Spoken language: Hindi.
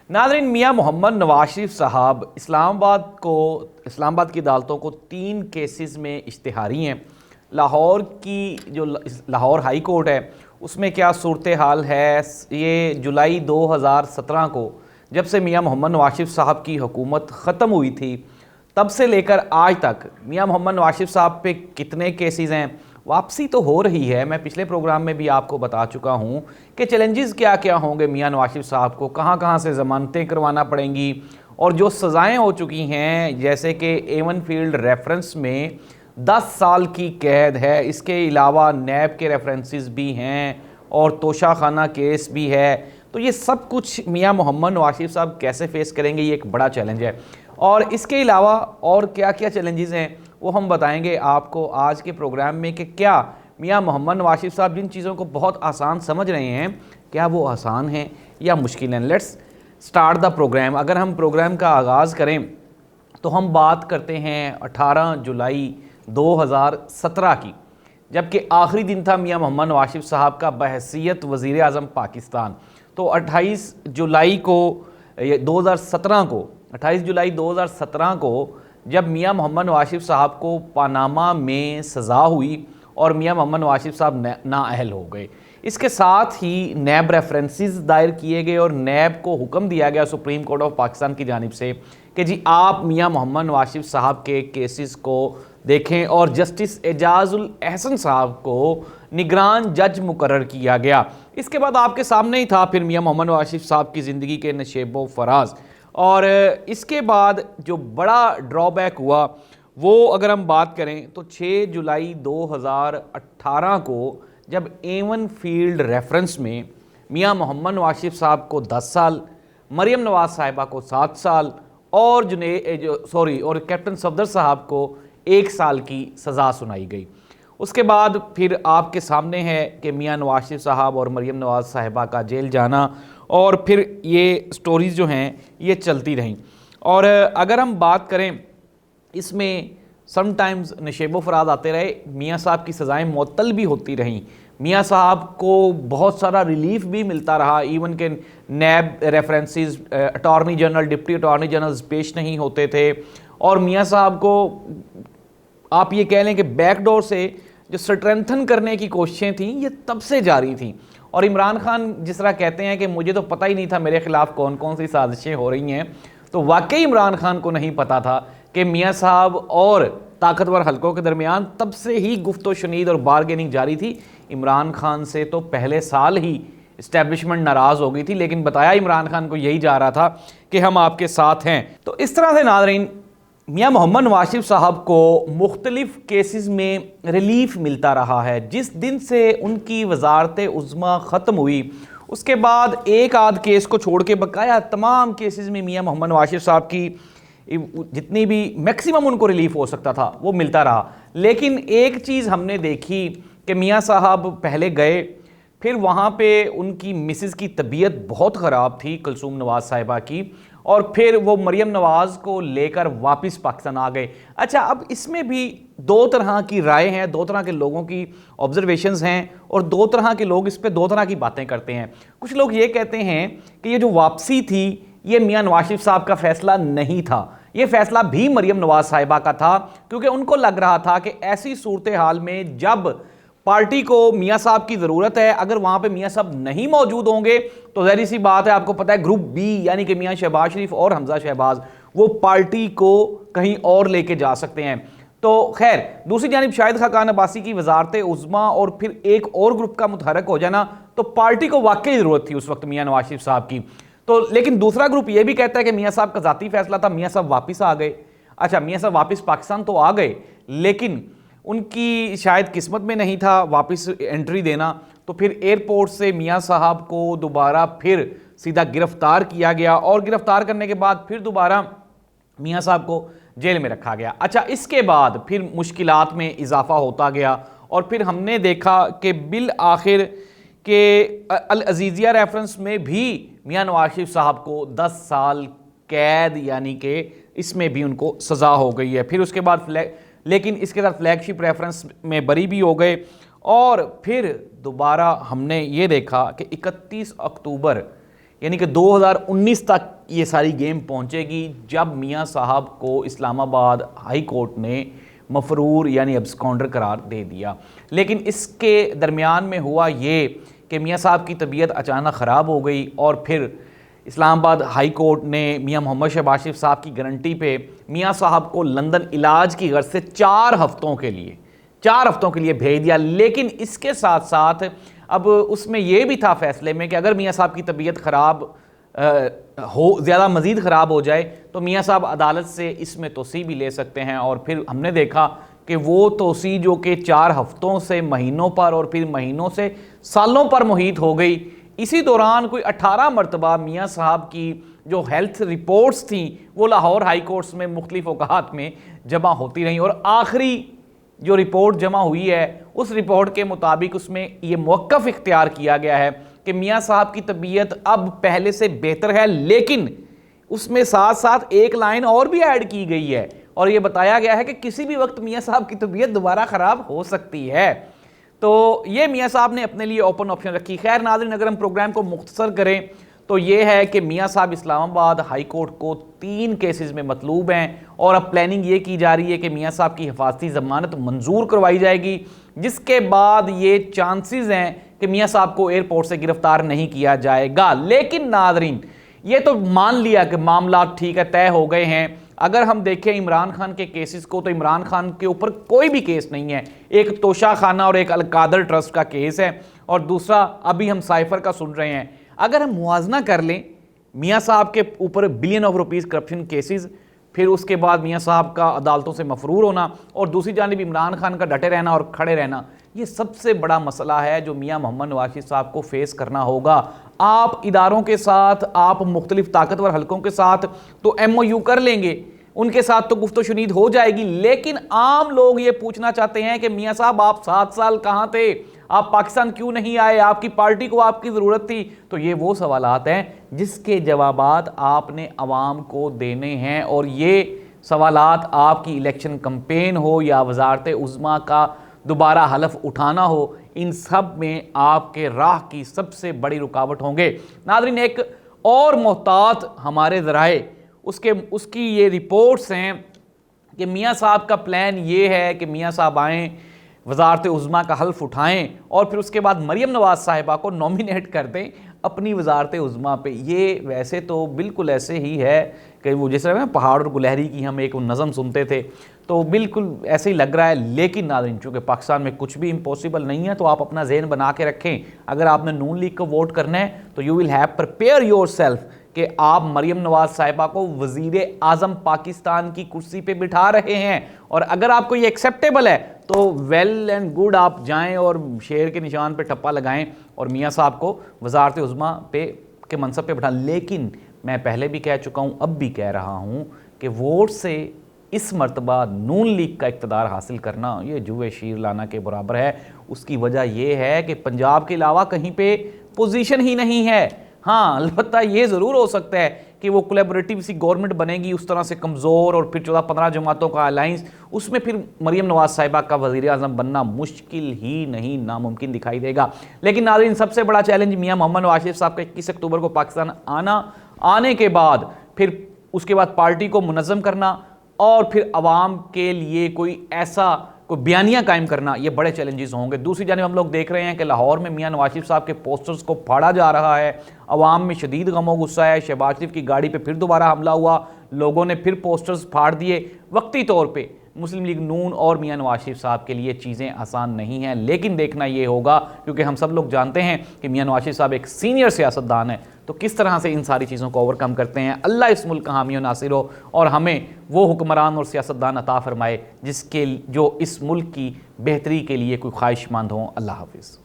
नाज़रीन, मियां मोहम्मद नवाज शरीफ साहब इस्लामाबाद की अदालतों को 3 केसेस में इश्तिहारी हैं। लाहौर की जो लाहौर हाई कोर्ट है उसमें क्या सूरत हाल है, ये जुलाई 2017 को जब से मियां मोहम्मद नवाज शरीफ साहब की हुकूमत ख़त्म हुई थी तब से लेकर आज तक मियां मोहम्मद नवाज शरीफ साहब पे कितने केसेस हैं। वापसी तो हो रही है, मैं पिछले प्रोग्राम में भी आपको बता चुका हूं कि चैलेंजेस क्या क्या होंगे मियां नवाज शरीफ साहब को, कहां कहां से ज़मानतें करवाना पड़ेंगी और जो सज़ाएं हो चुकी हैं जैसे कि एवन फील्ड रेफरेंस में 10 साल की कैद है, इसके अलावा नैब के रेफरेंसेस भी हैं और तोशा खाना केस भी है। तो ये सब कुछ मियां मोहम्मद नवाज शरीफ साहब कैसे फेस करेंगे, ये एक बड़ा चैलेंज है। और इसके अलावा और क्या क्या चैलेंजेस हैं वो हम बताएंगे आपको आज के प्रोग्राम में कि क्या मियां मोहम्मद नवाज शरीफ साहब जिन चीज़ों को बहुत आसान समझ रहे हैं क्या वो आसान हैं या मुश्किल हैं। Let's start the programme. अगर हम प्रोग्राम का आगाज़ करें तो हम बात करते हैं 18 जुलाई 2017 की, जबकि आखिरी दिन था मियां मोहम्मद नवाज शरीफ साहब का बहैसियत वज़ीर आज़म पाकिस्तान। तो 28 जुलाई 2017 को जब मियां मोहम्मद नवाज शरीफ साहब को पनामा में सज़ा हुई और मियां मोहम्मद नवाज शरीफ साहब नाअहल हो गए, इसके साथ ही नैब रेफरेंसेस दायर किए गए और नैब को हुक्म दिया गया सुप्रीम कोर्ट ऑफ पाकिस्तान की जानिब से कि जी आप मियां मोहम्मद नवाज शरीफ साहब के केसेस को देखें और जस्टिस एजाजुल एहसन साहब को निगरान जज मुकर्रर किया गया। इसके बाद आपके सामने ही था फिर मियां मोहम्मद नवाज शरीफ साहब की ज़िंदगी के नशेबो फराज। और इसके बाद जो बड़ा ड्रॉबैक हुआ वो अगर हम बात करें तो 6 जुलाई 2018 को जब एवन फील्ड रेफरेंस में मियां मोहम्मद नवाज शरीफ साहब को 10 साल, मरियम नवाज साहिबा को 7 साल और और कैप्टन सफदर साहब को 1 साल की सज़ा सुनाई गई। उसके बाद फिर आपके सामने है कि मियां नवाज शरीफ साहब और मरियम नवाज साहिबा का जेल जाना और फिर ये स्टोरीज़ जो हैं ये चलती रहीं। और अगर हम बात करें इसमें समटाइम्स नशेबो फराद आते रहे, मियां साहब की सज़ाएं मुअत्तल भी होती रहीं, मियां साहब को बहुत सारा रिलीफ भी मिलता रहा, इवन के नैब references attorney general, deputy attorney general पेश नहीं होते थे और मियां साहब को आप ये कह लें कि बैकडोर से जो स्ट्रेंथन करने की कोशिशें थीं ये तब से जारी थीं। और इमरान खान जिस तरह कहते हैं कि मुझे तो पता ही नहीं था मेरे खिलाफ कौन कौन सी साजिशें हो रही हैं, तो वाकई इमरान खान को नहीं पता था कि मियां साहब और ताकतवर हलकों के दरमियान तब से ही गुफ्तो शनीद और बारगेनिंग जारी थी। इमरान खान से तो पहले साल ही इस्टेब्लिशमेंट नाराज़ हो गई थी, लेकिन बताया इमरान खान को यही जा रहा था कि हम आपके साथ हैं। तो इस तरह से नाज़रीन मियां मोहम्मद नवाज शरीफ साहब को मुख्तलिफ केसेस में रिलीफ मिलता रहा है। जिस दिन से उनकी वजारत उज़्मा ख़त्म हुई उसके बाद एक आध केस को छोड़ के बकाया तमाम केसेस में मियां मोहम्मद नवाज शरीफ साहब की जितनी भी मैक्सिमम उनको रिलीफ हो सकता था वो मिलता रहा। लेकिन एक चीज़ हमने देखी कि मियां साहब पहले गए, फिर वहाँ पे उनकी मिसेस की तबीयत बहुत ख़राब थी, कुलसूम नवाज साहिबा की, और फिर वो मरियम नवाज़ को लेकर वापस पाकिस्तान आ गए। अच्छा, अब इसमें भी 2 तरह की राय हैं, 2 तरह के लोगों की ऑब्जर्वेशंस हैं और 2 तरह के लोग इस पर 2 तरह की बातें करते हैं। कुछ लोग ये कहते हैं कि ये जो वापसी थी ये मियां नवाज शरीफ साहब का फैसला नहीं था, ये फैसला भी मरियम नवाज साहिबा का था, क्योंकि उनको लग रहा था कि ऐसी सूरत हाल में जब पार्टी को मियां साहब की ज़रूरत है, अगर वहां पे मियां साहब नहीं मौजूद होंगे तो ज़ाहिर सी बात है, आपको पता है ग्रुप बी यानी कि मियां शहबाज शरीफ और हमजा शहबाज वो पार्टी को कहीं और लेके जा सकते हैं। तो खैर, दूसरी जानिब शाहिद खाकान अब्बासी की वजारत उज़्मा और फिर एक और ग्रुप का मुतहरक हो जाना, तो पार्टी को वाकई ज़रूरत थी उस वक्त मियां नवाज शरीफ साहब की। तो लेकिन दूसरा ग्रुप ये भी कहता है कि मियां साहब का ज़ाती फैसला था, मियां साहब वापस आ गए। अच्छा, मियां साहब वापस पाकिस्तान तो आ गए, लेकिन उनकी शायद किस्मत में नहीं था वापस एंट्री देना, तो फिर एयरपोर्ट से मियां साहब को दोबारा फिर सीधा गिरफ्तार किया गया और गिरफ्तार करने के बाद फिर दोबारा मियां साहब को जेल में रखा गया। अच्छा, इसके बाद फिर मुश्किलात में इजाफा होता गया और फिर हमने देखा कि बिल आखिर के अल अजीज़िया रेफरेंस में भी मियां नवाज शरीफ साहब को 10 साल कैद यानी कि इसमें भी उनको सज़ा हो गई है। फिर उसके बाद लेकिन इसके साथ फ्लैगशिप रेफरेंस में बरी भी हो गए और फिर दोबारा हमने ये देखा कि 31 अक्टूबर यानी कि 2019 तक ये सारी गेम पहुंचेगी जब मियां साहब को इस्लामाबाद हाई कोर्ट ने मफरूर यानी अब्सकॉन्डर करार दे दिया। लेकिन इसके दरमियान में हुआ ये कि मियां साहब की तबीयत अचानक ख़राब हो गई और फिर इस्लामाबाद हाई कोर्ट ने मियां मोहम्मद शहबाज शरीफ साहब की गारंटी पे मियां साहब को लंदन इलाज की गर्ज से 4 हफ्तों के लिए भेज दिया। लेकिन इसके साथ साथ अब उसमें यह भी था फैसले में कि अगर मियां साहब की तबीयत ख़राब ज़्यादा मज़ीद ख़राब हो जाए तो मियां साहब अदालत से इसमें तोसी भी ले सकते हैं। और फिर हमने देखा कि वो तोसी जो कि 4 हफ्तों से महीनों पर और फिर महीनों से सालों पर मुहित हो गई। इसी दौरान कोई 18 मरतबा मियां साहब की जो हेल्थ रिपोर्ट्स थी वो लाहौर हाई कोर्ट्स में मुख्तलिफ औकात में जमा होती रहीं और आखिरी जो रिपोर्ट जमा हुई है उस रिपोर्ट के मुताबिक उसमें ये मौक़िफ़ इख्तियार किया गया है कि मियां साहब की तबीयत अब पहले से बेहतर है। लेकिन उसमें साथ साथ एक लाइन और भी ऐड की गई है और ये बताया गया है कि किसी भी वक्त मियां साहब की तबीयत दोबारा ख़राब हो सकती है। तो ये मियां साहब ने अपने लिए ओपन ऑप्शन रखी। खैर नाज़रीन, अगर हम प्रोग्राम को मुख्तसर करें तो ये है कि मियां साहब इस्लामाबाद हाई कोर्ट को 3 केसेस में मतलूब हैं और अब प्लानिंग ये की जा रही है कि मियां साहब की हिफाजती ज़मानत मंजूर करवाई जाएगी, जिसके बाद ये चांसेस हैं कि मियां साहब को एयरपोर्ट से गिरफ्तार नहीं किया जाएगा। लेकिन नाज़रीन, ये तो मान लिया कि मामला ठीक है, तय हो गए हैं। अगर हम देखें इमरान खान के केसेस को तो इमरान खान के ऊपर कोई भी केस नहीं है। एक तोशा खाना और एक अलकादर ट्रस्ट का केस है और दूसरा अभी हम साइफर का सुन रहे हैं। अगर हम मुआवजा कर लें मियां साहब के ऊपर billion of rupees corruption cases, फिर उसके बाद मियां साहब का अदालतों से मफरूर होना और दूसरी जानिब इमरान खान का डटे रहना और खड़े रहना, ये सबसे बड़ा मसला है जो मियां मोहम्मद नवाज शरीफ साहब को फेस करना होगा। आप इदारों के साथ, आप मुख्तलिफ ताकतवर हलकों के साथ तो MOU कर लेंगे, उनके साथ तो गुफ्तो शुनीद हो जाएगी, लेकिन आम लोग ये पूछना चाहते हैं कि मियां साहब आप 7 साल कहाँ थे, आप पाकिस्तान क्यों नहीं आए, आपकी पार्टी को आपकी ज़रूरत थी। तो ये वो सवालात हैं जिसके जवाबात आपने अवाम को देने हैं और ये सवालात आपकी इलेक्शन कैंपेन हो या वजारत उज़्मा का दोबारा हलफ उठाना हो, इन सब में आपके राह की सबसे बड़ी रुकावट होंगे। नाज़रीन, एक और मोहतात हमारे ज़राए उसकी ये रिपोर्ट्स हैं कि मियां साहब का प्लान ये है कि मियां साहब आएँ, वजारत उज़्मा का हल्फ उठाएं और फिर उसके बाद मरियम नवाज साहिबा को नॉमिनेट कर दें अपनी वजारत उज़्मा पे। ये वैसे तो बिल्कुल ऐसे ही है कि वो जैसे ना पहाड़ और गुलहरी की हम एक नज़म सुनते थे, तो बिल्कुल ऐसे ही लग रहा है। लेकिन नाज़रीन, चूँकि पाकिस्तान में कुछ भी इम्पॉसिबल नहीं है, तो आप अपना ज़हन बना के रखें। अगर आपने नून लीग को वोट करना है तो you will have prepare your self कि आप मरियम नवाज साहिबा को वज़ीर आज़म पाकिस्तान की कुर्सी पे बिठा रहे हैं। और अगर आपको ये एक्सेप्टेबल है तो वेल एंड गुड, आप जाएं और शेर के निशान पे ठप्पा लगाएं और मियां साहब को वजारत उज़्मा पे के मनसब पे बिठा। लेकिन मैं पहले भी कह चुका हूं, अब भी कह रहा हूं कि वोट से इस मरतबा नून लीग का इक़्तिदार हासिल करना ये जुए शीर लाना के बराबर है। उसकी वजह यह है कि पंजाब के अलावा कहीं पे पोजीशन ही नहीं है। हाँ, अलबत्ता ये ज़रूर हो सकता है कि वो कोलैबोरेटिव सी गवर्नमेंट बनेगी उस तरह से कमज़ोर और फिर 14-15 जमातों का अलाइंस, उसमें फिर मरियम नवाज साहिबा का वज़ीर आज़म बनना मुश्किल ही नहीं, नामुमकिन दिखाई देगा। लेकिन नाज़रीन, सबसे बड़ा चैलेंज मियां मोहम्मद नवाज शरीफ साहब का 21 अक्टूबर को पाकिस्तान आने के बाद फिर उसके बाद पार्टी को मुनज़्ज़म करना और फिर अवाम के लिए कोई ऐसा कोई बयानिया कायम करना, ये बड़े चैलेंजेस होंगे। दूसरी जानिब हम लोग देख रहे हैं कि लाहौर में मियां नवाज शरीफ साहब के पोस्टर्स को फाड़ा जा रहा है, अवाम में शदीद गमो गुस्सा है। शहबाज शरीफ की गाड़ी पे फिर दोबारा हमला हुआ, लोगों ने फिर पोस्टर्स फाड़ दिए। वक्ती तौर पे मुस्लिम लीग नून और मियां नवाज शरीफ साहब के लिए चीज़ें आसान नहीं हैं, लेकिन देखना ये होगा क्योंकि हम सब लोग जानते हैं कि मियां नवाज शरीफ साहब एक सीनियर सियासतदान है, तो किस तरह से इन सारी चीज़ों को ओवरकम करते हैं। अल्लाह इस मुल्क का हामी व नासिर हो और हमें वो हुक्मरान और सियासतदान अता फरमाए जो इस मुल्क की बेहतरी के लिए कोई ख्वाहिशमंद हों। अल्लाह हाफिज़।